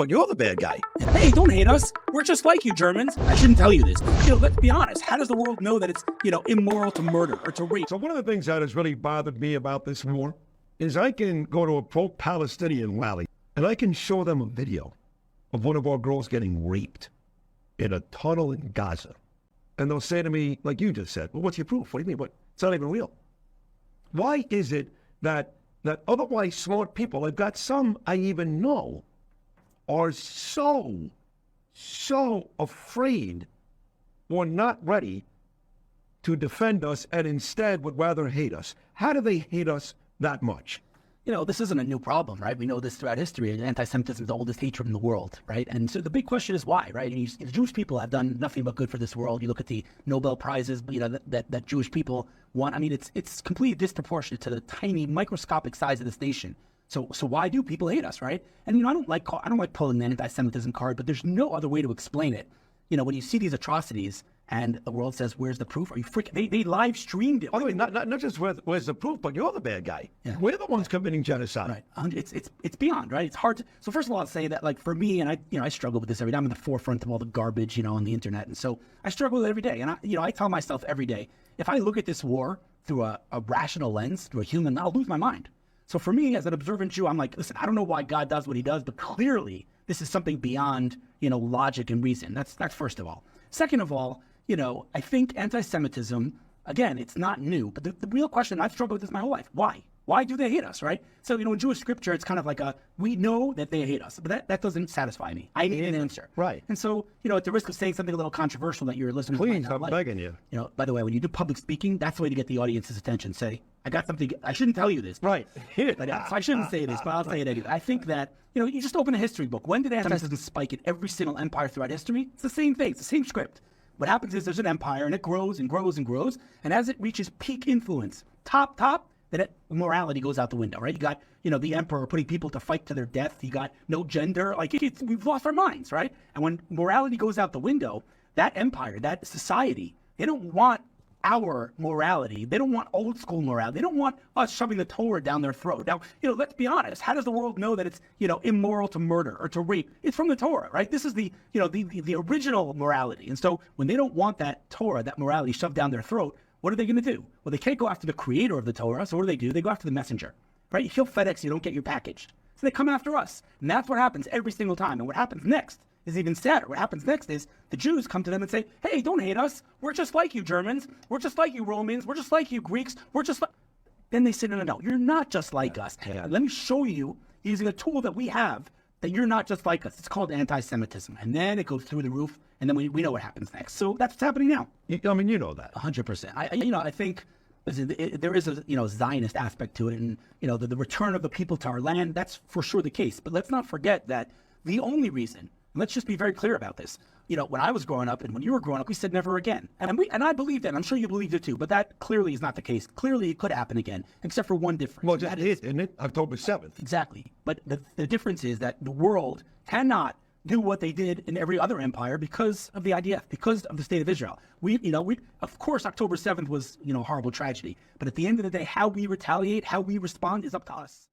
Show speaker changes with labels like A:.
A: but you're the bad guy.
B: Hey, don't hate us. We're just like you Germans. I shouldn't tell you this. Let's be honest. How does the world know that it's, immoral to murder or to rape?
A: So one of the things that has really bothered me about this war is I can go to a pro-Palestinian rally and I can show them a video of one of our girls getting raped in a tunnel in Gaza. And they'll say to me, like you just said, well, what's your proof? What do you mean? It's not even real. Why is it that otherwise smart people, I've got some I even know, are so afraid or not ready to defend us and instead would rather hate us? How do they hate us that much?
B: This isn't a new problem, right? We know this throughout history. Anti-Semitism is the oldest hatred in the world, right? And so the big question is why, right? The Jewish people have done nothing but good for this world. You look at the Nobel Prizes, that Jewish people won. I mean, it's completely disproportionate to the tiny microscopic size of this nation. So why do people hate us, right? And I don't like pulling the anti-Semitism card, but there's no other way to explain it. When you see these atrocities and the world says, "Where's the proof?" Are you freaking? They live streamed it.
A: By the way, not just where's the proof, but you're the bad guy. Yeah. We're the ones committing genocide.
B: Right. It's beyond, right? It's hard to. So first of all, I'll say that, like, for me, and I struggle with this every day. I'm in the forefront of all the garbage, on the internet, and so I struggle with it every day. And I tell myself every day, if I look at this war through a rational lens, through a human, I'll lose my mind. So for me, as an observant Jew, I'm like, listen, I don't know why God does what he does, but clearly this is something beyond, logic and reason. That's first of all. Second of all, I think anti-Semitism, again, it's not new, but the real question, I've struggled with this my whole life. Why? Why do they hate us, right? So, in Jewish scripture, it's kind of like we know that they hate us, but that doesn't satisfy me. I need an answer.
A: Right.
B: And so, at the risk of saying something a little controversial that your listeners
A: Please,
B: might not
A: I'm begging you.
B: By the way, when you do public speaking, that's the way to get the audience's attention. Say, I got something, I shouldn't tell you this.
A: Right.
B: So I shouldn't say this, but I'll say it anyway. I think that, you just open a history book. When did anti-Semitism spike in every single empire throughout history? It's the same thing. It's the same script. What happens is there's an empire, and it grows and grows and grows, and as it reaches peak influence, top, then morality goes out the window, right? You got, the emperor putting people to fight to their death. You got no gender. We've lost our minds, right? And when morality goes out the window, that empire, that society, they don't want our morality. They don't want old school morality. They don't want us shoving the Torah down their throat. Now, let's be honest. How does the world know that it's, immoral to murder or to rape? It's from the Torah, right? This is the original morality. And so when they don't want that Torah, that morality shoved down their throat, what are they going to do? Well, they can't go after the creator of the Torah. So what do? They go after the messenger, right? You kill FedEx, you don't get your package. So they come after us. And that's what happens every single time. And what happens next is even sadder. What happens next is the Jews come to them and say, hey, don't hate us. We're just like you Germans. We're just like you Romans. We're just like you Greeks. We're just like... Then they say, no, you're not just like us.
A: Yeah.
B: Let me show you, using a tool that we have, that you're not just like us. It's called anti-Semitism. And then it goes through the roof, and then we know what happens next. So that's what's happening now.
A: You know that.
B: 100%. I think... Listen, there is a Zionist aspect to it, and the return of the people to our land, that's for sure the case. But let's not forget that the only reason, and let's just be very clear about this, when I was growing up and when you were growing up, we said never again. And I believe that. I'm sure you believed it too, but that clearly is not the case. Clearly it could happen again, except for one difference.
A: Well, that is, isn't it? October 7th.
B: Exactly. But the difference is that the world cannot do what they did in every other empire because of the IDF, because of the state of Israel. We of course, October 7th was, a horrible tragedy. But at the end of the day, how we retaliate, how we respond is up to us.